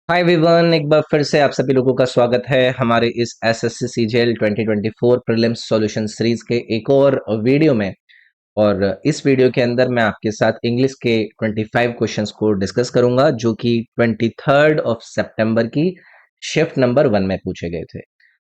Hi everyone, एक बार फिर से आप सभी लोगों का स्वागत है हमारे इस SSC CGL 2024 prelims solution series के एक और वीडियो में। और इस वीडियो के अंदर मैं आपके साथ इंग्लिश के 25 क्वेश्चंस को डिस्कस करूंगा जो कि 23 की शिफ्ट नंबर 1 में पूछे गए थे।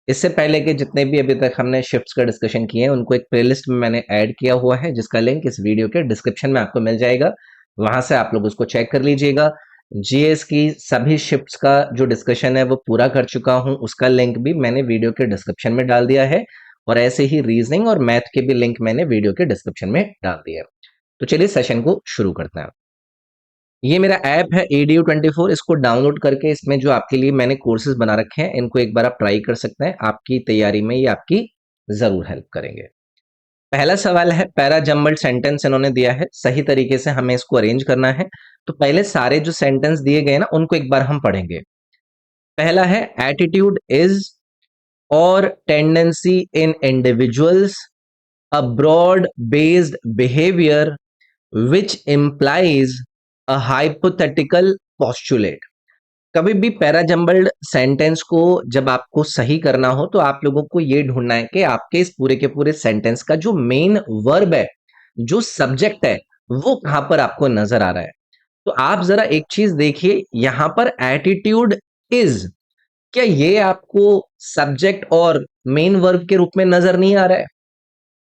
इससे पहले के जितने भी अभी तक हमने शिफ्ट्स का डिस्कशन किए हैं उनको एक प्लेलिस्ट में मैंने ऐड किया हुआ है, जिसका लिंक इस वीडियो के डिस्क्रिप्शन में आपको मिल जाएगा। वहां से आप लोग उसको चेक कर लीजिएगा। जीएस की सभी शिफ्ट्स का जो डिस्कशन है वो पूरा कर चुका हूं, उसका लिंक भी मैंने वीडियो के डिस्क्रिप्शन में डाल दिया है। और ऐसे ही रीजनिंग और मैथ के भी लिंक मैंने वीडियो के डिस्क्रिप्शन में डाल दिया है। तो चलिए सेशन को शुरू करते हैं। ये मेरा ऐप है ADU24, इसको डाउनलोड करके इसमें जो आपके लिए मैंने कोर्सेज बना रखे हैं इनको एक बार आप ट्राई कर सकते हैं। आपकी तैयारी में ये आपकी जरूर हेल्प करेंगे। पहला सवाल है, पैरा जम्बल्ड सेंटेंस इन्होंने दिया है, सही तरीके से हमें इसको अरेंज करना है। तो पहले सारे जो सेंटेंस दिए गए ना उनको एक बार हम पढ़ेंगे। पहला है, attitude is or tendency in individuals a broad based behaviour which implies a hypothetical postulate। कभी भी पैराजम्बल्ड सेंटेंस को जब आपको सही करना हो तो आप लोगों को ये ढूंढना है कि आपके इस पूरे के पूरे सेंटेंस का जो मेन वर्ब है, जो सब्जेक्ट है, वो कहां पर आपको नजर आ रहा है। तो आप जरा एक चीज देखिए, यहां पर एटीट्यूड इज, क्या ये आपको सब्जेक्ट और मेन वर्ब के रूप में नजर नहीं आ रहा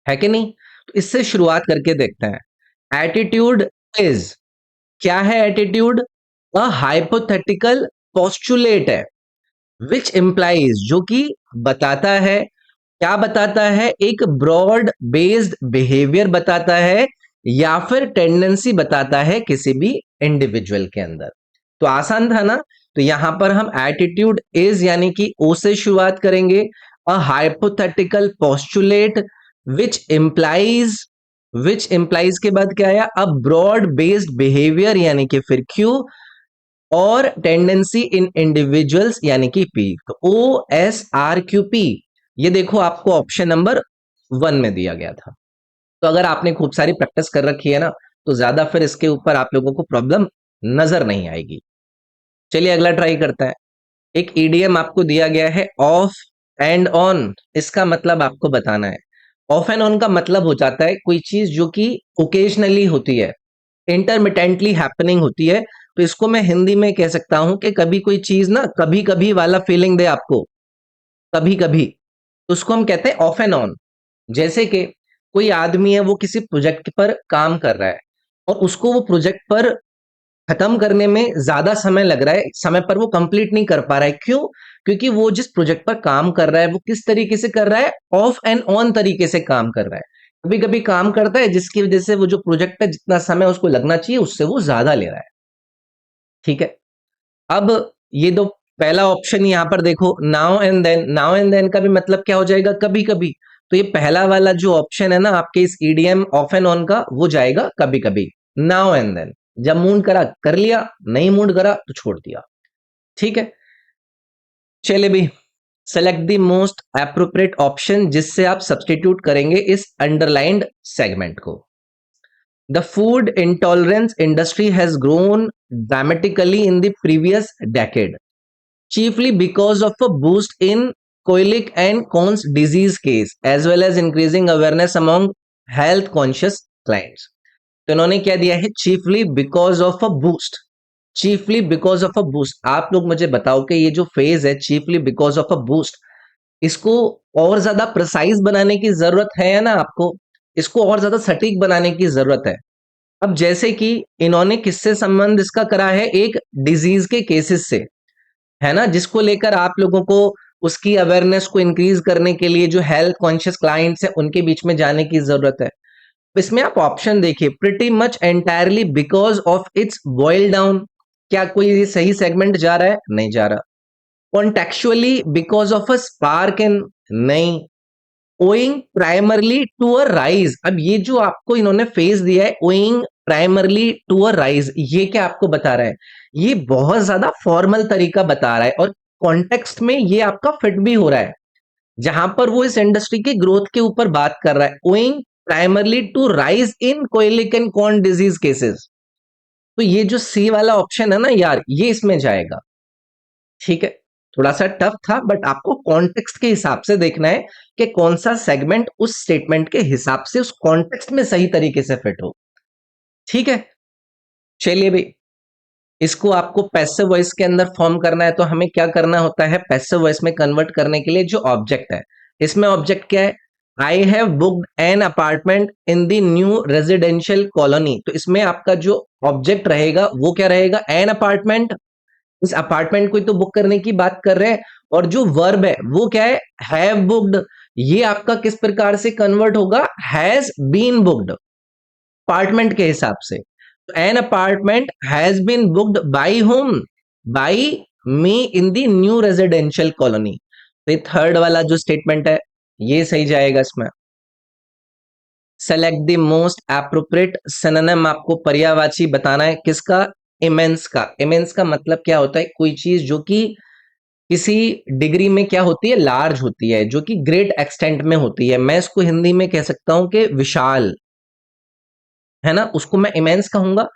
है कि नहीं? तो इससे शुरुआत करके देखते हैं। एटीट्यूड इज क्या है? एटीट्यूड अ हाइपोथेटिकल पोस्टुलेट है, विच इंप्लाइज जो कि बताता है, क्या बताता है? एक ब्रॉड बेस्ड बिहेवियर बताता है या फिर टेंडेंसी बताता है किसी भी इंडिविजुअल के अंदर। तो आसान था ना? तो यहां पर हम एटीट्यूड इज यानी कि ओ से शुरुआत करेंगे। A hypothetical postulate which implies के बाद क्या आया? अ ब्रॉड बेस्ड बिहेवियर यानी कि फिर क्यू, और टेंडेंसी इन इंडिविजुअल्स यानी कि पी। तो OSRQP, ये देखो आपको ऑप्शन नंबर 1 में दिया गया था। तो अगर आपने खूब सारी प्रैक्टिस कर रखी है ना, तो ज्यादा फिर इसके ऊपर आप लोगों को प्रॉब्लम नजर नहीं आएगी। चलिए अगला ट्राई करते हैं। एक ईडीएम आपको दिया गया है, ऑफ एंड ऑन। इसका मतलब आपको बताना है। ऑफ एंड ऑन का मतलब हो जाता है कोई चीज जो कि ओकेजनली होती है, इंटरमिटेंटली हैपनिंग होती है। तो इसको मैं हिंदी में कह सकता हूं कि कभी कोई चीज ना कभी कभी वाला फीलिंग दे आपको, कभी कभी। तो उसको हम कहते हैं ऑफ एंड ऑन। जैसे कि कोई आदमी है, वो किसी प्रोजेक्ट पर काम कर रहा है और उसको वो प्रोजेक्ट पर खत्म करने में ज्यादा समय लग रहा है, समय पर वो कंप्लीट नहीं कर पा रहा है। क्यों? क्योंकि वो जिस प्रोजेक्ट पर काम कर रहा है वो किस तरीके से कर रहा है? ऑफ एंड ऑन तरीके से काम कर रहा है। कभी कभी काम करता है जिसकी वजह से वो जो प्रोजेक्ट है जितना समय उसको लगना चाहिए उससे वो ज्यादा ले रहा है। ठीक है। अब ये दो, पहला ऑप्शन यहां पर देखो, now and then. Now and then का भी मतलब क्या हो जाएगा? कभी कभी। तो ये पहला वाला जो ऑप्शन है ना आपके इस ईडीएम ऑफ एंड ऑन का, वो जाएगा कभी कभी, नाउ एंड देन। जब मूड करा कर लिया, नहीं मूड करा तो छोड़ दिया। ठीक है। चले भी, select the most appropriate option जिससे आप सब्सटीट्यूट करेंगे इस अंडरलाइंड सेगमेंट को। The food intolerance industry has grown dramatically in the previous decade, chiefly because of a boost in coeliac and Crohn's disease case, as well as increasing awareness among health conscious clients. तो इन्होंने क्या दिया है? Chiefly because of a boost. Chiefly because of a boost. आप लोग मुझे बताओ कि ये जो फेज है chiefly because of a boost, इसको और ज्यादा प्रिसाइज बनाने की जरूरत है या ना आपको? इसको और ज्यादा सटीक बनाने की जरूरत है। अब जैसे कि इन्होंने किससे संबंध इसका करा है? एक डिजीज के केसेस से, है ना, जिसको लेकर आप लोगों को उसकी अवेयरनेस को इंक्रीज करने के लिए जो हेल्थ कॉन्शियस क्लाइंट्स है उनके बीच में जाने की जरूरत है। इसमें आप ऑप्शन देखिए, pretty much entirely because of its boil down. क्या कोई सही सेगमेंट जा रहा है? नहीं जा रहा। Contextually because of a spark in, नहीं। Owing primarily to a rise. अब ये जो आपको इन्होंने फेज दिया है, owing primarily to a rise, ये क्या आपको बता रहा है? ये बहुत ज्यादा फॉर्मल तरीका बता रहा है और कॉन्टेक्स्ट में ये आपका फिट भी हो रहा है, जहां पर वो इस इंडस्ट्री की ग्रोथ के ऊपर बात कर रहा है। Owing primarily to rise in coeliac and Crohn disease cases. तो ये जो सी वाला ऑप्शन है ना यार, ये इसमें जाएगा। ठीक है, थोड़ा सा टफ था बट आपको कॉन्टेक्स्ट के हिसाब से देखना है कि कौन सा सेगमेंट उस स्टेटमेंट के हिसाब से उस कॉन्टेक्स्ट में सही तरीके से फिट हो। ठीक है, चलिए भाई, इसको आपको पैसिव वॉइस के अंदर फॉर्म करना है तो हमें क्या करना होता है, पैसिव वॉइस में कन्वर्ट करने के लिए जो ऑब्जेक्ट है, इसमें ऑब्जेक्ट क्या है, I have booked an apartment in the new residential colony, तो इसमें आपका जो ऑब्जेक्ट रहेगा वो क्या रहेगा, एन अपार्टमेंट। इस अपार्टमेंट को ही तो बुक करने की बात कर रहे हैं, और जो वर्ब है वो क्या है, हैव बुक्ड, ये आपका किस प्रकार से कन्वर्ट होगा, हैज बीन बुक्ड, अपार्टमेंट के हिसाब से। An apartment has been booked by home, by me in the new residential colony, तो ये थर्ड वाला जो स्टेटमेंट है ये सही जाएगा इसमें। Select the most appropriate synonym, आपको पर्यायवाची बताना है किसका, इमेंस का। इमेंस का मतलब क्या होता है, कोई चीज जो कि किसी डिग्री में क्या होती है, लार्ज होती है, जो कि ग्रेट एक्सटेंट में होती है। मैं इसको हिंदी में कह सकता हूं कि विशाल, है ना, उसको मैं इमेंस कहूंगा।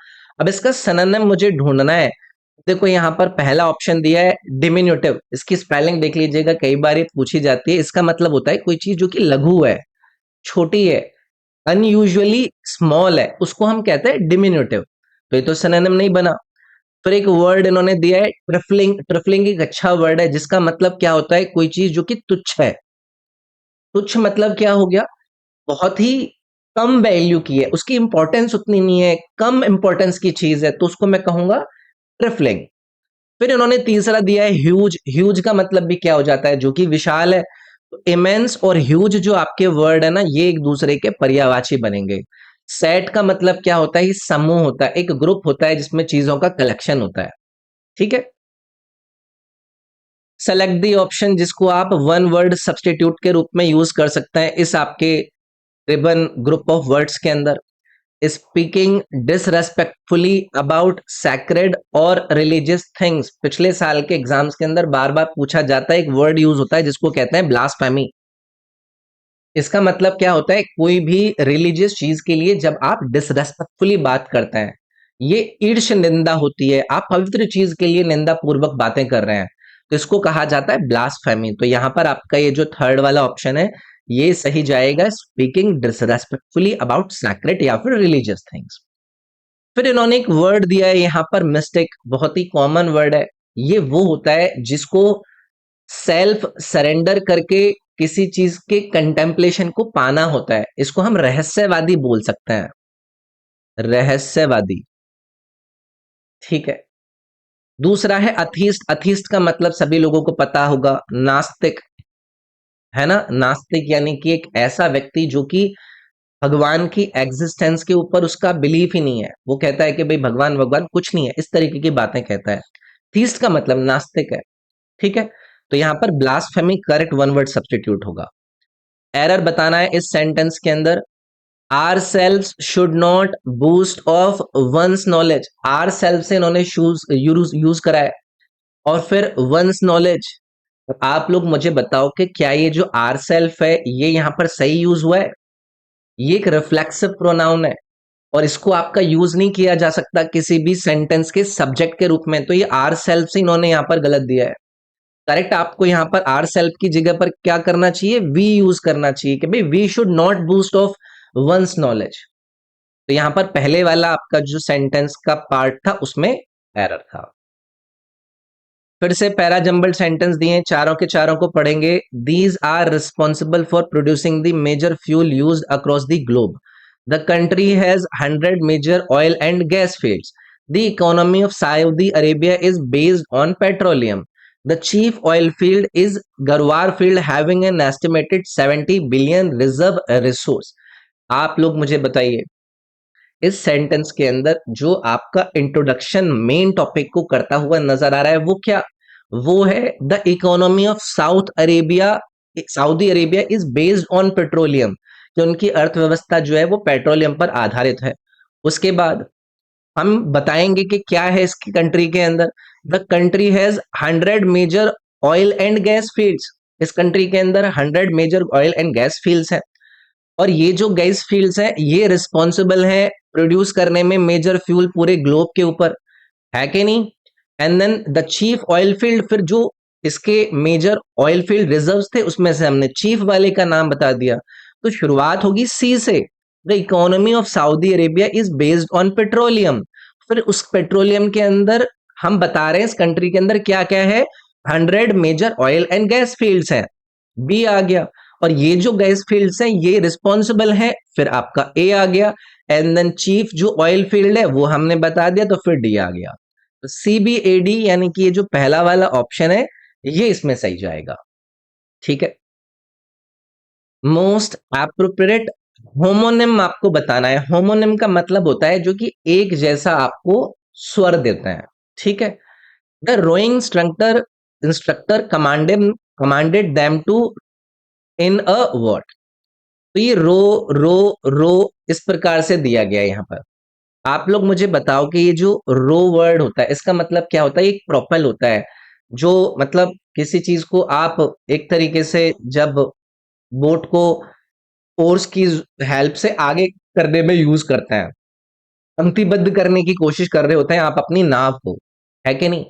अब इसका सिनोनिम मुझे ढूंढना है। देखो यहाँ पर पहला ऑप्शन दिया है डिमिन्यूटिव, इसकी स्पेलिंग देख लीजिएगा, कई बार ये पूछी जाती है। इसका मतलब होता है कोई चीज जो कि लघु है, छोटी है, अनयूजुअली स्मॉल है, उसको हम कहते हैं डिमिन्यूटिव, तो ये तो सिनोनिम नहीं बना। फिर एक वर्ड इन्होंने दिया है ट्रिफलिंग, ट्रिफलिंग एक अच्छा वर्ड है जिसका मतलब क्या होता है, कोई चीज जो कि तुच्छ है। तुच्छ मतलब क्या हो गया, बहुत ही कम वैल्यू की है, उसकी इंपॉर्टेंस उतनी नहीं है, कम इंपॉर्टेंस की चीज है, तो उसको मैं कहूंगा ट्रिफलिंग। फिर इन्होंने तीसरा दिया है ह्यूज, ह्यूज का मतलब भी क्या हो जाता है, जो कि विशाल है। तो इमेंस और ह्यूज जो आपके वर्ड है ना, ये एक दूसरे के पर्यायवाची बनेंगे। सेट का मतलब क्या होता है, ये समूह होता है, एक ग्रुप होता है जिसमें चीजों का कलेक्शन होता है। ठीक है, सेलेक्ट दी ऑप्शन जिसको आप वन वर्ड सब्सटीट्यूट के रूप में यूज कर सकते हैं इस आपके रिबन ग्रुप ऑफ वर्ड्स के अंदर। स्पीकिंग डिसरेस्पेक्टफुली अबाउट सैक्रेड और रिलीजियस थिंग्स, पिछले साल के एग्जाम्स के अंदर बार बार पूछा जाता है, एक वर्ड यूज होता है जिसको कहते हैं ब्लास्फेमी। इसका मतलब क्या होता है, कोई भी रिलीजियस चीज के लिए जब आप डिसरेस्पेक्टफुली बात करते हैं, ये ईर्ष निंदा होती है, आप पवित्र चीज के लिए निंदा पूर्वक बातें कर रहे हैं, तो इसको कहा जाता है ब्लास्फेमी। तो यहां पर आपका ये जो थर्ड वाला ऑप्शन है ये सही जाएगा, स्पीकिंग डिसरेस्पेक्टफुली अबाउट सैक्रेड या फिर रिलीजियस थिंग्स। फिर इन्होंने एक वर्ड दिया है यहाँ पर मिस्टेक, बहुत ही कॉमन वर्ड है। ये वो होता है जिसको सेल्फ सरेंडर करके किसी चीज के कंटेम्पलेशन को पाना होता है, इसको हम रहस्यवादी बोल सकते हैं, रहस्यवादी। ठीक है, दूसरा है अथीस्ट। अथीस्ट का मतलब सभी लोगों को पता होगा, नास्तिक, है ना। नास्तिक यानी कि एक ऐसा व्यक्ति जो कि भगवान की एग्जिस्टेंस के ऊपर उसका बिलीफ ही नहीं है, वो कहता है कि भाई भगवान भगवान कुछ नहीं है, इस तरीके की बातें कहता है। थीस्ट का मतलब नास्तिक है। ठीक है, तो यहां पर blasphemy correct one word substitute होगा। एरर बताना है इस सेंटेंस के अंदर, our self should not boost of one's knowledge, our self से इन्होंने यूज करा है, और फिर वंस नॉलेज। आप लोग मुझे बताओ कि क्या ये जो आर सेल्फ है ये यहां पर सही यूज हुआ है, ये एक रिफ्लेक्सिव प्रोनाउन है, और इसको आपका यूज नहीं किया जा सकता किसी भी सेंटेंस के सब्जेक्ट के रूप में, तो ये आर सेल्फ से इन्होंने यहां पर गलत दिया है। करेक्ट आपको यहां पर आर सेल्फ की जगह पर क्या करना चाहिए, वी यूज करना चाहिए कि भाई we should not boost of one's knowledge. तो यहां पर पहले वाला आपका जो सेंटेंस का पार्ट था उसमें एरर था। फिर से पैरा जंबल सेंटेंस दिए, चारों के चारों को पढ़ेंगे। These are responsible for producing the major fuel used across the globe. The country has 100 major oil and gas fields. The economy of Saudi Arabia is based on petroleum. The chief oil field is Garwar field having an estimated 70 billion reserve resource. आप लोग मुझे बताइए इस sentence के अंदर जो आपका introduction main topic को करता हुआ नजर आ रहा है वो क्या, वो है the economy of south Arabia, Saudi Arabia is based on petroleum, कि उनकी अर्थव्यवस्था जो है वो पेट्रोलियम पर आधारित है। उसके बाद हम बताएंगे कि क्या है इसकी कंट्री के अंदर, the country has 100 major oil and gas fields, इस कंट्री के अंदर 100 major oil and gas fields हैं, और ये जो गैस फील्ड्स हैं ये रिस्पॉन्सिबल हैं प्रोड्यूस करने में मेजर फ्यूल पूरे ग्लोब के ऊपर, है कि नहीं। And then the chief oil field, फिर जो इसके मेजर ऑयल फील्ड रिजर्व्स थे उसमें से हमने चीफ वाले का नाम बता दिया। तो शुरुआत होगी सी से। The economy of Saudi Arabia is based on petroleum. फिर उस पेट्रोलियम के अंदर हम बता रहे हैं इस कंट्री के अंदर क्या क्या है, 100 major oil and gas fields हैं, बी आ गया। और ये जो गैस फील्ड्स हैं ये रिस्पॉन्सिबल है, फिर आपका ए आ गया। एंड देन चीफ जो ऑयल फील्ड है वो हमने बता दिया, तो फिर डी आ गया। तो CBAD यानी कि ये जो पहला वाला ऑप्शन है ये इसमें सही जाएगा। ठीक है। मोस्ट एप्रोप्रिएट होमोनिम आपको बताना है। होमोनिम का मतलब होता है जो कि एक जैसा आपको स्वर देता है। ठीक है। The rowing instructor commanded them to in a word. तो ये रो रो रो इस प्रकार से दिया गया है यहाँ पर। आप लोग मुझे बताओ कि ये जो रो वर्ड होता है इसका मतलब क्या होता है। एक प्रोपेल होता है जो मतलब किसी चीज को आप एक तरीके से जब बोट को ओर्स की हेल्प से आगे करने में यूज करते हैं, पंक्तिबद्ध करने की कोशिश कर रहे होते हैं आप अपनी नाव को, है कि नहीं।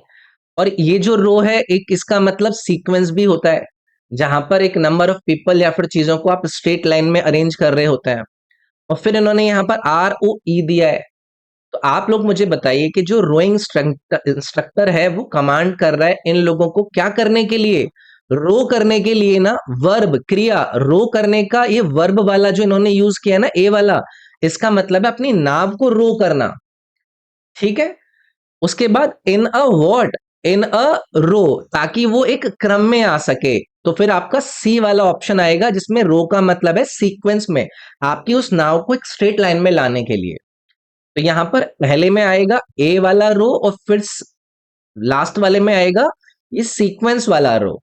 और ये जो रो है एक इसका मतलब सीक्वेंस भी होता है, जहां पर एक नंबर ऑफ पीपल या फिर चीजों को आप स्ट्रेट लाइन में अरेंज कर रहे होते हैं। और फिर इन्होंने यहाँ पर ROE दिया है। तो आप लोग मुझे बताइए कि जो रोइंग इंस्ट्रक्टर है वो कमांड कर रहा है इन लोगों को क्या करने के लिए, रो करने के लिए ना। वर्ब क्रिया रो करने का, ये वर्ब वाला जो इन्होंने यूज किया ना ए वाला, इसका मतलब है अपनी नाव को रो करना। ठीक है। उसके बाद इन अ वॉट, इन अ रो, ताकि वो एक क्रम में आ सके। तो फिर आपका सी वाला ऑप्शन आएगा जिसमें रो का मतलब है सीक्वेंस में, आपकी उस नाव को एक स्ट्रेट लाइन में लाने के लिए। तो यहां पर पहले में आएगा ए वाला रो और फिर लास्ट वाले में आएगा ये सीक्वेंस वाला रो।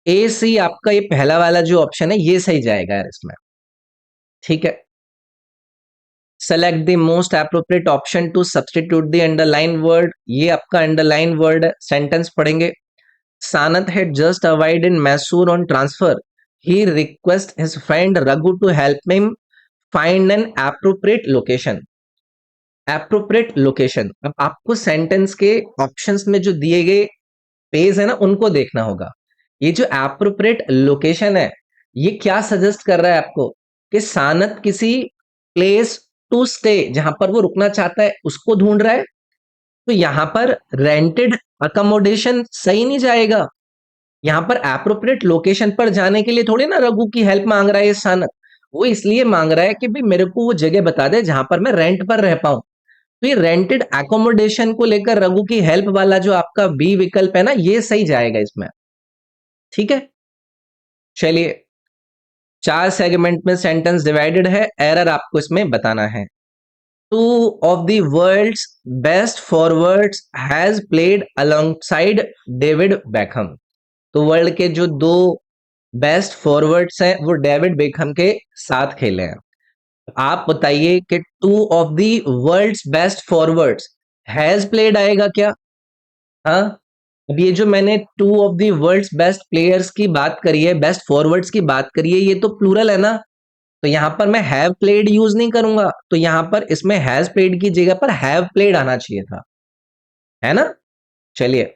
AC आपका ये पहला वाला जो ऑप्शन है ये सही जाएगा यार इसमें। ठीक है। Select the most appropriate option to substitute the underline word. ये आपका अंडरलाइन वर्ड है। सेंटेंस पढ़ेंगे। सानत had just arrived in Mysore on transfer. He requests his friend Raghu to help him find an appropriate location. Appropriate location, अब आपको sentence के options में जो दिए गए पेज है ना उनको देखना होगा। ये जो एप्रोप्रिएट लोकेशन है ये क्या सजेस्ट कर रहा है आपको कि सानत किसी प्लेस टू स्टे जहां पर वो रुकना चाहता है उसको ढूंढ रहा है। तो यहां पर रेंटेड अकोमोडेशन सही नहीं जाएगा। यहाँ पर एप्रोप्रिएट लोकेशन पर जाने के लिए थोड़ी ना रघु की हेल्प मांग रहा है ये सानक। वो इसलिए मांग रहा है कि भाई मेरे को वो जगह बता दे जहां पर मैं रेंट पर रह पाऊं। तो ये रेंटेड एकोमोडेशन को लेकर रघु की हेल्प वाला जो आपका बी विकल्प है ना ये सही जाएगा इसमें। ठीक है। चलिए, 4 सेगमेंट में सेंटेंस डिवाइडेड है, एरर आपको इसमें बताना है। Two of the world's best forwards has played alongside David Beckham. तो वर्ल्ड के जो दो बेस्ट फॉरवर्ड्स हैं वो डेविड बेकहम के साथ खेले हैं। आप बताइए कि two of the world's best forwards has played आएगा क्या। हाँ। अब ये जो मैंने two of the world's best players की बात करी है, बेस्ट फॉरवर्ड्स की बात करी है, ये तो प्लूरल है ना। तो यहां पर मैं हैव प्लेड यूज नहीं करूंगा, तो यहां पर इसमें हैज प्लेड की जगह पर हैव प्लेड आना चाहिए था, है ना। चलिए,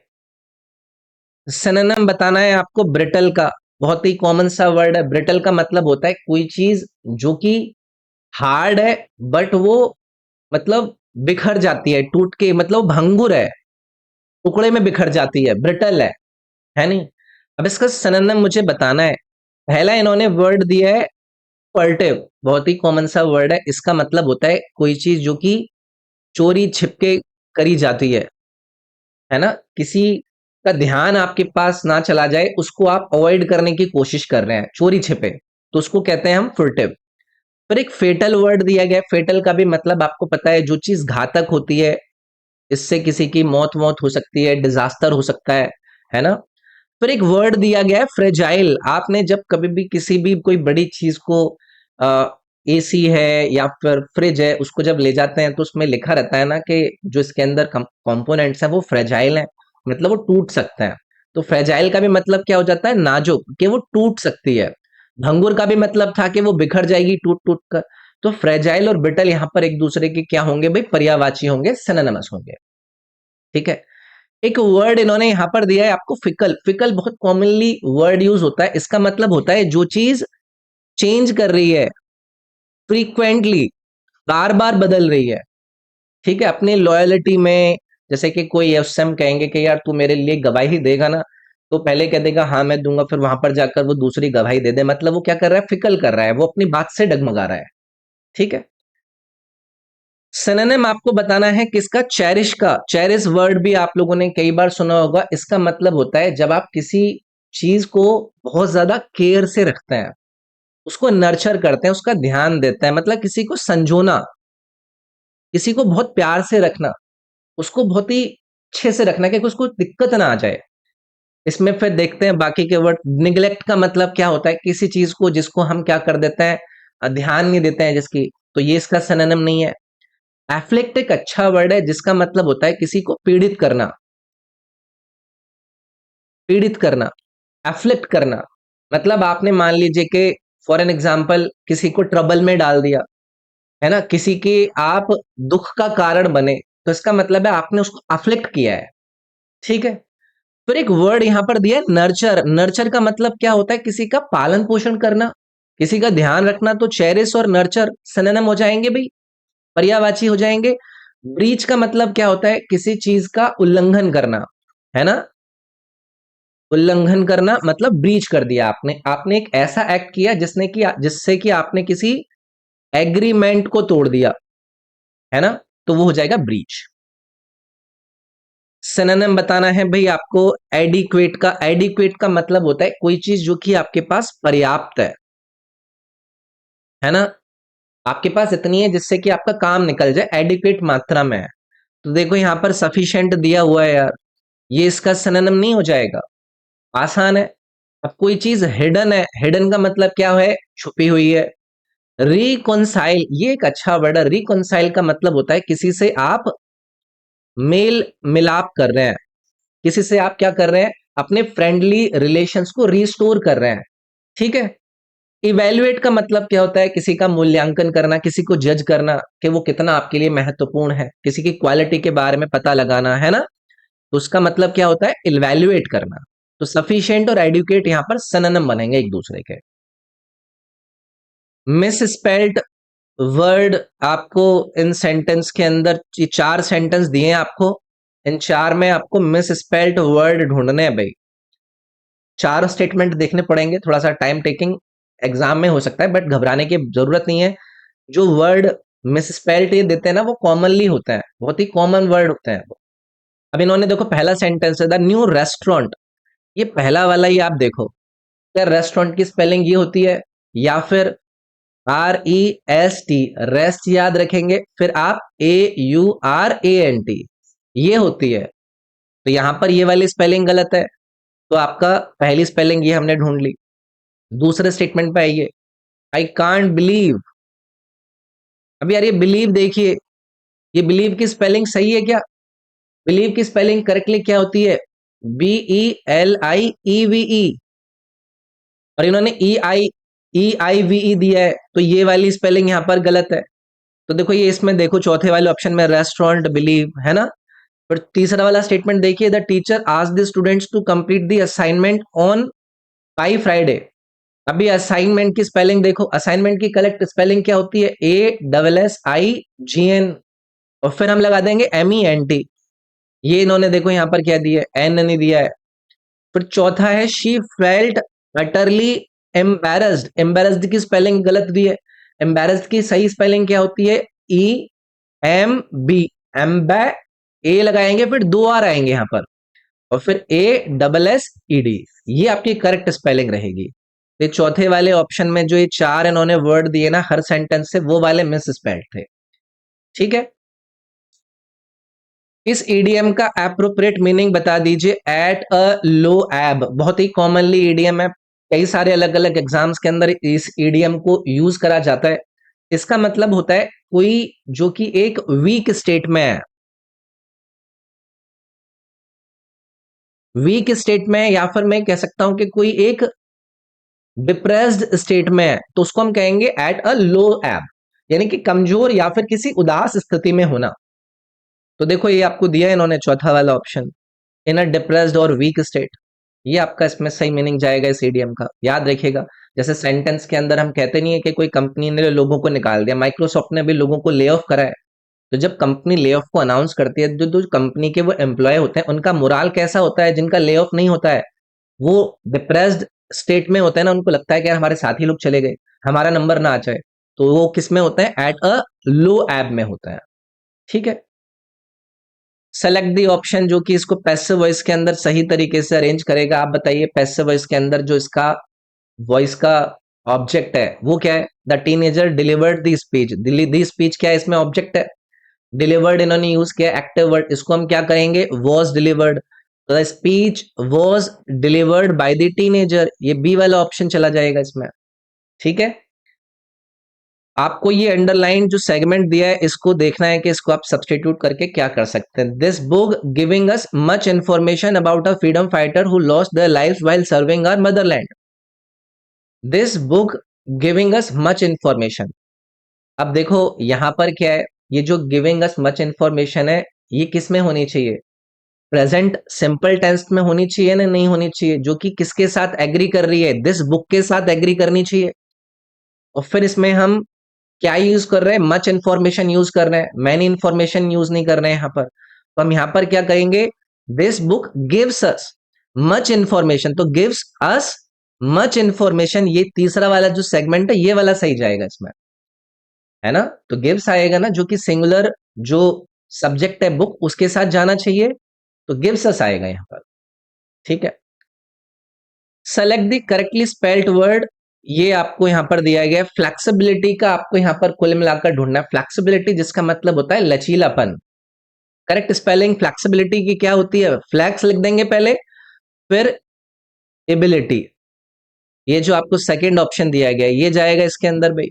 सिनोनिम बताना है आपको ब्रिटल का। बहुत ही कॉमन सा वर्ड है। ब्रिटल का मतलब होता है कोई चीज जो कि हार्ड है बट वो मतलब बिखर जाती है, टूट के, मतलब भंगुर है, टुकड़े में बिखर जाती है, ब्रिटल है नहीं। अब इसका सिनोनिम मुझे बताना है। पहला इन्होंने वर्ड दिया है फर्टिव, बहुत ही कॉमन सा वर्ड है। इसका मतलब होता है कोई चीज जो कि चोरी छिपके करी जाती है ना। किसी का ध्यान आपके पास ना चला जाए, उसको आप अवॉइड करने की कोशिश कर रहे हैं चोरी छिपे, तो उसको कहते हैं हम फुर्टिव। फिर एक फेटल वर्ड दिया गया। फेटल का भी मतलब आपको पता है, जो चीज घातक होती है, इससे किसी की मौत मौत हो सकती है, डिजास्टर हो सकता है ना। फिर एक वर्ड दिया गया है फ्रेजाइल। आपने जब कभी भी किसी भी कोई बड़ी चीज को, AC है या फिर फ्रिज है, उसको जब ले जाते हैं तो उसमें लिखा रहता है ना कि जो इसके अंदर कंपोनेंट्स हैं वो फ्रेजाइल हैं, मतलब वो टूट सकते हैं। तो फ्रेजाइल का भी मतलब क्या हो जाता है, नाजुक, कि वो टूट सकती है। भंगुर का भी मतलब था कि वो बिखर जाएगी टूट टूट कर। तो फ्रेजाइल और ब्रिटल यहाँ पर एक दूसरे के क्या होंगे भाई, पर्यायवाची होंगे, सिनोनिमस होंगे। ठीक है। एक वर्ड इन्होंने यहां पर दिया है आपको, फिकल। फिकल बहुत कॉमनली वर्ड यूज होता है, इसका मतलब होता है जो चीज चेंज कर रही है फ्रीक्वेंटली, बार बार बदल रही है। ठीक है, अपनी लॉयलिटी में, जैसे कि कोई है उससे हम कहेंगे कि यार तू मेरे लिए गवाही देगा ना, तो पहले कह देगा हाँ मैं दूंगा, फिर वहां पर जाकर वो दूसरी गवाही दे दे, मतलब वो क्या कर रहा है, फिकल कर रहा है, वो अपनी बात से डगमगा रहा है। ठीक है। सिनोनिम आपको बताना है किसका, चेरिश का। चेरिश वर्ड भी आप लोगों ने कई बार सुना होगा, इसका मतलब होता है जब आप किसी चीज को बहुत ज्यादा केयर से रखते हैं, उसको नर्चर करते हैं, उसका ध्यान देते हैं, मतलब किसी को संजोना, किसी को बहुत प्यार से रखना, उसको बहुत ही अच्छे से रखना कि उसको दिक्कत ना आ जाए। इसमें फिर देखते हैं बाकी के वर्ड। निग्लेक्ट का मतलब क्या होता है, किसी चीज को जिसको हम क्या कर देते हैं, ध्यान नहीं देते हैं जिसकी, तो ये इसका सिनोनिम नहीं है। एफ्लिक्ट एक अच्छा वर्ड है जिसका मतलब होता है किसी को पीड़ित करना, पीड़ित करना, एफ्लिक्ट करना। मतलब आपने मान लीजिए कि फॉर एन एग्जाम्पल किसी को ट्रबल में डाल दिया, है ना, किसी के आप दुख का कारण बने, तो इसका मतलब है आपने उसको अफ्लिक्ट किया है। ठीक है। फिर एक वर्ड यहां पर दिया है नर्चर। नर्चर का मतलब क्या होता है, किसी का पालन पोषण करना, किसी का ध्यान रखना। तो चेरिश और नर्चर सिनोनिम हो जाएंगे भाई, पर्यायवाची हो जाएंगे। ब्रीच का मतलब क्या होता है, किसी चीज का उल्लंघन करना, है ना, उल्लंघन करना मतलब ब्रीच कर दिया आपने, आपने एक ऐसा एक्ट किया जिससे कि आपने किसी एग्रीमेंट को तोड़ दिया, है ना, तो वो हो जाएगा ब्रीच। सिनोनिम बताना है भाई आपको एडिक्वेट का। एडिक्वेट का मतलब होता है कोई चीज जो कि आपके पास पर्याप्त है ना, आपके पास इतनी है जिससे कि आपका काम निकल जाए, एडिक्वेट मात्रा में है। तो देखो यहां पर सफिशिएंट दिया हुआ है यार, ये इसका सिनोनिम नहीं हो जाएगा, आसान है। अब कोई चीज हिडन है, हिडन का मतलब क्या है, छुपी हुई है। रिकॉन्साइल, ये एक अच्छा वर्ड है। रिकॉन्साइल का मतलब होता है किसी से आप मेल मिलाप कर रहे हैं, किसी से आप क्या कर रहे हैं, अपने फ्रेंडली रिलेशंस को रिस्टोर कर रहे हैं। ठीक है। इवेल्युएट का मतलब क्या होता है, किसी का मूल्यांकन करना, किसी को जज करना कि वो कितना आपके लिए महत्वपूर्ण है, किसी की क्वालिटी के बारे में पता लगाना, है ना, तो उसका मतलब क्या होता है, इवेल्युएट करना। तो सफिशिएंट और एडुकेट यहां पर सिनोनिम बनेंगे एक दूसरे के। मिस स्पेल्ड वर्ड आपको इन सेंटेंस के अंदर, ये चार सेंटेंस दिए हैं आपको, इन चार में आपको मिस स्पेल्ड वर्ड ढूंढने हैं भाई। चार स्टेटमेंट देखने पड़ेंगे, थोड़ा सा टाइम टेकिंग एग्जाम में हो सकता है, बट घबराने की जरूरत नहीं है। जो वर्ड मिस स्पेल्ड ये देते हैं ना, वो कॉमनली होते हैं, बहुत ही कॉमन वर्ड होते हैं वो। अब इन्होंने देखो पहला सेंटेंस है द न्यू रेस्टोरेंट, ये पहला वाला ही आप देखो, क्या रेस्टोरेंट की स्पेलिंग ये होती है, या फिर REST, रेस्ट याद रखेंगे, फिर आप AURANT, ये होती है। तो यहां पर ये वाली स्पेलिंग गलत है, तो आपका पहली स्पेलिंग ये हमने ढूंढ ली। दूसरे स्टेटमेंट पे आइए, आई कांट बिलीव। अब यार ये बिलीव देखिए, ये बिलीव की स्पेलिंग सही है क्या, बिलीव की स्पेलिंग करेक्टली क्या होती है, BELIEVE, और इन्होंने EIVE दिया है, तो ये वाली स्पेलिंग यहां पर गलत है। तो देखो ये इसमें देखो चौथे वाले ऑप्शन में रेस्टोरेंट बिलीव है ना। पर तीसरा वाला स्टेटमेंट देखिए, the teacher asked the students to complete the assignment on by Friday. अभी असाइनमेंट की स्पेलिंग देखो, असाइनमेंट की करेक्ट स्पेलिंग क्या होती है, ASSIGN, और फिर हम लगा देंगे MENT। ये इन्होंने देखो यहां पर क्या दिया है, एन नहीं दिया है। फिर चौथा है she felt utterly embarrassed, embarrassed की स्पेलिंग गलत दी है। एम्बेरस्ड की सही स्पेलिंग क्या होती है, EMB, एम्बे, ए लगाएंगे फिर दो आर आएंगे यहां पर, और फिर ASSED, ये आपकी करेक्ट स्पेलिंग रहेगी। ये चौथे वाले ऑप्शन में जो ये चार इन्होंने वर्ड दिए ना हर सेंटेंस से, वो वाले मिस स्पेल्ड थे। ठीक है। इस ईडीएम का एप्रोप्रिएट मीनिंग बता दीजिए, एट अ लो एब, बहुत ही कॉमनली ईडीएम है, कई सारे अलग अलग एग्जाम्स के अंदर इस ईडीएम को यूज करा जाता है। इसका मतलब होता है कोई जो कि एक वीक स्टेट में है, वीक स्टेट में, या फिर मैं कह सकता हूं कि कोई एक डिप्रेस्ड स्टेट में है, तो उसको हम कहेंगे एट अ लो एब, यानी कि कमजोर या फिर किसी उदास स्थिति में होना। तो देखो ये आपको दिया है इन्होंने चौथा वाला ऑप्शन, इन अ डिप्रेस्ड और वीक स्टेट, ये आपका इसमें सही मीनिंग जाएगा इस ईडीएम का, याद रखिएगा। जैसे सेंटेंस के अंदर हम कहते नहीं है कि कोई कंपनी ने लोगों को निकाल दिया, माइक्रोसॉफ्ट ने भी लोगों को ले ऑफ करा है। तो जब कंपनी ले ऑफ को अनाउंस करती है, जो जो कंपनी के वो एम्प्लॉय होते हैं उनका मोराल कैसा होता है, जिनका ले ऑफ नहीं होता है वो डिप्रेस्ड स्टेट में होता है ना, उनको लगता है कि यार हमारे साथी लोग चले गए, हमारा नंबर ना आ जाए, तो वो किस में होता है, एट अ लो एब में होता है। ठीक है, सेलेक्ट दी ऑप्शन जो कि इसको पैसिव वॉइस के अंदर सही तरीके से अरेंज करेगा। आप बताइए पैसिव वॉइस के अंदर जो इसका वॉइस का ऑब्जेक्ट है वो क्या है, the teenager delivered the speech, the speech क्या है इसमें ऑब्जेक्ट है, डिलीवर्ड इन्होंने यूज किया एक्टिव वर्ड, इसको हम क्या करेंगे, वॉज डिलीवर्ड, तो the speech was delivered by the teenager, ये बी वाला ऑप्शन चला जाएगा इसमें। ठीक है, आपको ये अंडरलाइन जो सेगमेंट दिया है इसको देखना है कि इसको आप सब्सटीट्यूट करके क्या कर सकते हैं। This book giving us much information about a freedom fighter who lost their lives while serving our motherland. This book giving us much information, अब देखो यहां पर क्या है, ये जो गिविंग अस मच इंफॉर्मेशन है ये किस में होनी चाहिए, प्रेजेंट सिंपल टेंस में होनी चाहिए ना, नहीं होनी चाहिए, जो कि किसके साथ एग्री कर रही है, दिस बुक के साथ एग्री करनी चाहिए। और फिर इसमें हम क्या यूज कर रहे हैं, मच इंफॉर्मेशन यूज कर रहे हैं, मैनी इंफॉर्मेशन यूज नहीं कर रहे हैं यहाँ पर, तो हम यहाँ पर क्या कहेंगे, this book gives us much information, तो गिव्स अस मच इंफॉर्मेशन, ये तीसरा वाला जो सेगमेंट है ये वाला सही जाएगा इसमें, है ना। तो गिव्स आएगा ना, जो कि सिंगुलर जो सब्जेक्ट है बुक उसके साथ जाना चाहिए, तो गिव्स अस आएगा यहाँ पर। ठीक है, select the correctly spelled word, ये आपको यहां पर दिया गया है। फ्लेक्सिबिलिटी का आपको यहां पर कुल मिलाकर ढूंढना है, फ्लेक्सिबिलिटी जिसका मतलब होता है लचीलापन। करेक्ट स्पेलिंग फ्लेक्सिबिलिटी की क्या होती है, फ्लैक्स लिख देंगे पहले, फिर एबिलिटी, ये जो आपको सेकंड ऑप्शन दिया गया है ये जाएगा इसके अंदर भाई,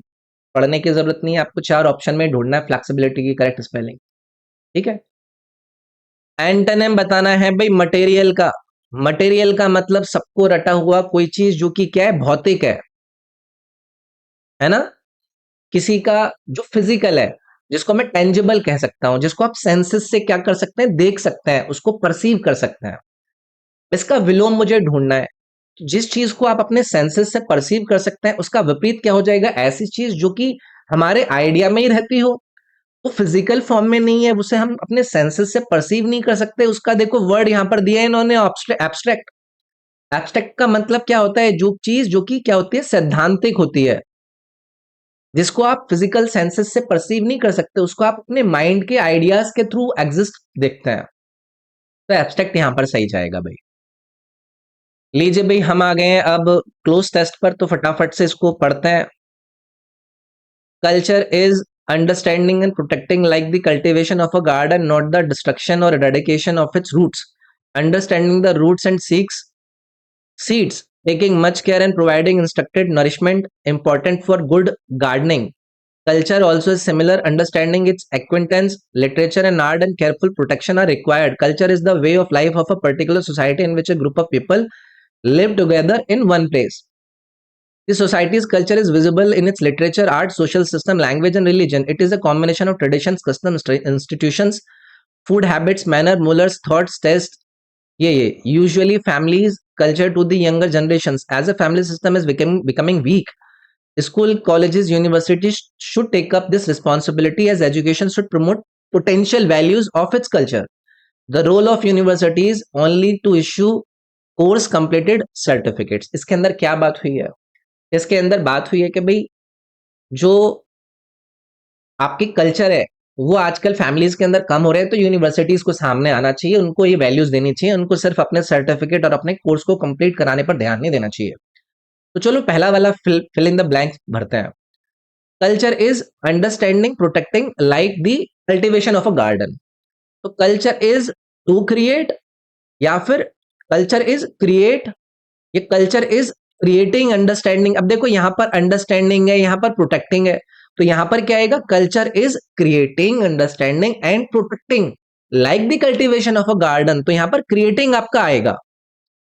पढ़ने की जरूरत नहीं है आपको, चार ऑप्शन में ढूंढना है फ्लेक्सिबिलिटी की करेक्ट स्पेलिंग। ठीक है, एंटोनिम बताना है भाई मटेरियल का, मटेरियल का मतलब सबको रटा हुआ कोई चीज जो कि क्या है, भौतिक है ना, किसी का जो फिजिकल है, जिसको मैं टेंजिबल कह सकता हूं, जिसको आप सेंसेस से क्या कर सकते हैं, देख सकते हैं, उसको परसीव कर सकते हैं, इसका विलोम मुझे ढूंढना है। जिस चीज को आप अपने सेंसेस से परसीव कर सकते हैं उसका विपरीत क्या हो जाएगा, ऐसी चीज जो कि हमारे आइडिया में ही रहती हो, वो फिजिकल फॉर्म में नहीं है, उसे हम अपने सेंसेस से परसीव नहीं कर सकते, उसका देखो वर्ड यहां पर दिया है इन्होंने, एब्स्ट्रैक्ट। एब्स्ट्रैक्ट का मतलब क्या होता है, जो चीज जो कि क्या होती है, सैद्धांतिक होती है, जिसको आप फिजिकल सेंसेस से परसीव नहीं कर सकते, उसको आप अपने माइंड के आइडियाज के थ्रू एग्जिस्ट देखते हैं, तो एब्स्ट्रैक्ट यहां पर सही जाएगा भाई। लीजिए भाई हम आ गए हैं अब क्लोज टेस्ट पर, तो फटाफट से इसको पढ़ते हैं। Culture is understanding and protecting like the cultivation of a garden, not the destruction or eradication of its roots, understanding the roots and seeks seeds, taking much care and providing instructed nourishment, important for good gardening. Culture also is similar, understanding its acquaintance, literature and art and careful protection are required. Culture is the way of life of a particular society in which a group of people live together in one place. The society's culture is visible in its literature, art, social system, language, and religion. It is a combination of traditions, customs, institutions, food habits, manner, rulers, thoughts, tastes. Yeah. Usually, families' culture to the younger generations, as a family system is becoming weak. School, colleges, universities should take up this responsibility, as education should promote potential values of its culture. The role of universities only to issue course completed certificates. इसके अंदर क्या बात हुई है, इसके अंदर बात हुई है कि भाई जो आपकी कल्चर है वो आजकल फैमिलीज के अंदर कम हो रहे हैं, तो यूनिवर्सिटीज को सामने आना चाहिए, उनको ये वैल्यूज देनी चाहिए, उनको सिर्फ अपने सर्टिफिकेट और अपने कोर्स को कंप्लीट कराने पर ध्यान नहीं देना चाहिए। तो चलो पहला वाला फिल इन द ब्लैंक भरते हैं। Culture is understanding protecting like the cultivation of a garden, तो कल्चर इज टू क्रिएट, या फिर कल्चर इज क्रिएट, ये कल्चर इज क्रिएटिंग अंडरस्टैंडिंग। अब देखो यहां पर अंडरस्टैंडिंग है, यहां पर प्रोटेक्टिंग है, तो यहां पर क्या आएगा, culture is creating understanding and protecting like the cultivation of a garden, तो यहां पर क्रिएटिंग आपका आएगा,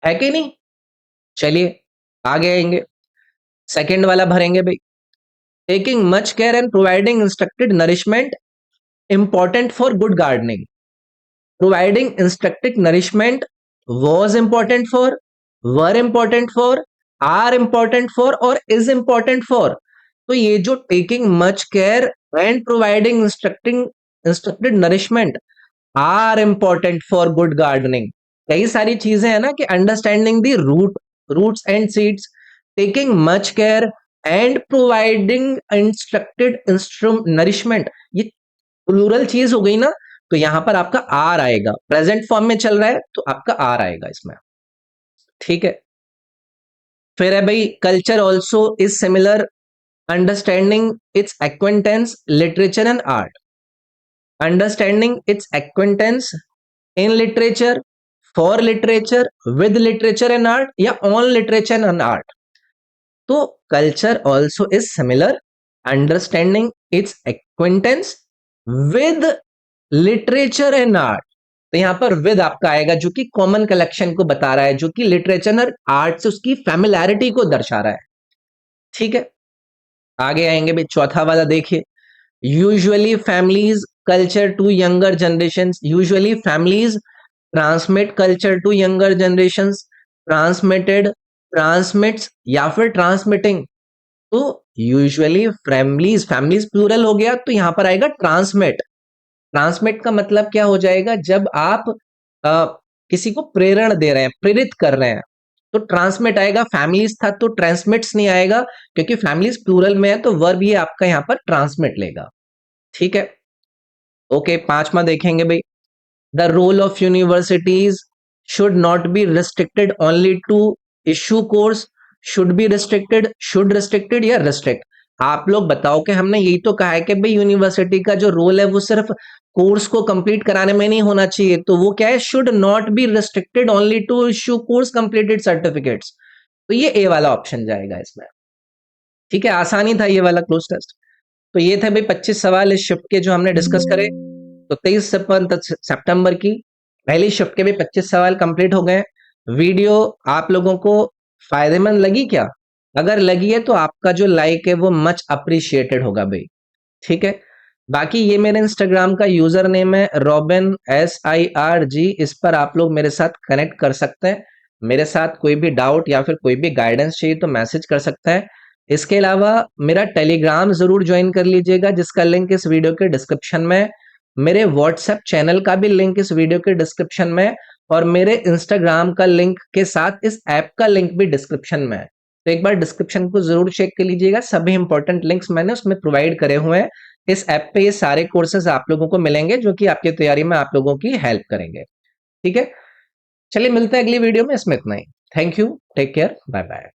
है कि नहीं। चलिए आगे आएंगे, सेकेंड वाला भरेंगे भाई, taking much care and providing instructed nourishment important for good gardening. providing instructive nourishment was important for, were important for, are important for और is important for. तो ये जो taking much care and providing instructed nourishment are important for good gardening, कई सारी चीजें है ना कि understanding the roots and seeds, taking much care and providing instructed nourishment, ये प्लूरल चीज हो गई ना, तो यहां पर आपका आर आएगा, प्रेजेंट फॉर्म में चल रहा है तो आपका आर आएगा इसमें। ठीक है, फिर है भाई culture also is similar, understanding its acquaintance literature and art, understanding its acquaintance in literature, for literature, with literature and art, या ऑन लिटरेचर एंड आर्ट। तो culture also is similar, understanding its acquaintance with literature and art, तो यहां पर with आपका आएगा जो कि common collection को बता रहा है, जो कि लिटरेचर और आर्ट से उसकी फैमिलैरिटी को दर्शा रहा है। ठीक है, आगे आएंगे भाई चौथा वाला देखिए, usually families culture to younger generation, usually families transmit culture to younger generation, transmitted, transmits या फिर ट्रांसमिटिंग। तो यूजुअली फैमिलीज, फैमिलीज प्लूरल हो गया तो यहां पर आएगा ट्रांसमिट। ट्रांसमिट का मतलब क्या हो जाएगा, जब आप किसी को प्रेरण दे रहे हैं, प्रेरित कर रहे हैं, तो ट्रांसमिट आएगा। फैमिलीज था तो ट्रांसमिट्स नहीं आएगा, क्योंकि फैमिलीज प्लूरल में है तो वर्ब ये आपका यहां पर ट्रांसमिट लेगा। ठीक है, ओके, पांचवा देखेंगे भाई, the role of universities should not be restricted only to issue course, should be restricted, should restricted या रिस्ट्रिक्ट। आप लोग बताओ कि हमने यही तो कहा है कि भाई यूनिवर्सिटी का जो रोल है वो सिर्फ कोर्स को कंप्लीट कराने में नहीं होना चाहिए, तो वो क्या है, should not be restricted only to issue course completed certificates, तो ये ए वाला ऑप्शन जाएगा इसमें। ठीक है, आसानी था ये वाला क्लोज टेस्ट। तो ये थे भाई 25 सवाल इस शिफ्ट के जो हमने डिस्कस करे। तो 23 सितंबर की पहली शिफ्ट के भी 25 सवाल कंप्लीट हो गए। वीडियो आप लोगों को फायदेमंद लगी क्या? अगर लगी है तो आपका जो लाइक है वो मच अप्रिशिएटेड होगा भाई। ठीक है, बाकी ये मेरे इंस्टाग्राम का यूजर नेम है रॉबिन SIRG, इस पर आप लोग मेरे साथ कनेक्ट कर सकते हैं। मेरे साथ कोई भी डाउट या फिर कोई भी गाइडेंस चाहिए तो मैसेज कर सकता है। इसके अलावा मेरा टेलीग्राम जरूर ज्वाइन कर लीजिएगा, जिसका लिंक इस वीडियो के डिस्क्रिप्शन में, मेरे व्हाट्सएप चैनल का भी लिंक इस वीडियो के डिस्क्रिप्शन में, और मेरे इंस्टाग्राम का लिंक के साथ इस ऐप का लिंक भी डिस्क्रिप्शन में है। तो एक बार डिस्क्रिप्शन को जरूर चेक कर लीजिएगा, सभी इंपॉर्टेंट लिंक्स मैंने उसमें प्रोवाइड करे हुए हैं। इस ऐप पे ये सारे कोर्सेज आप लोगों को मिलेंगे जो कि आपकी तैयारी में आप लोगों की हेल्प करेंगे। ठीक है, चलिए मिलते हैं अगली वीडियो में, इसमें इतना ही। Thank you, take care, bye bye.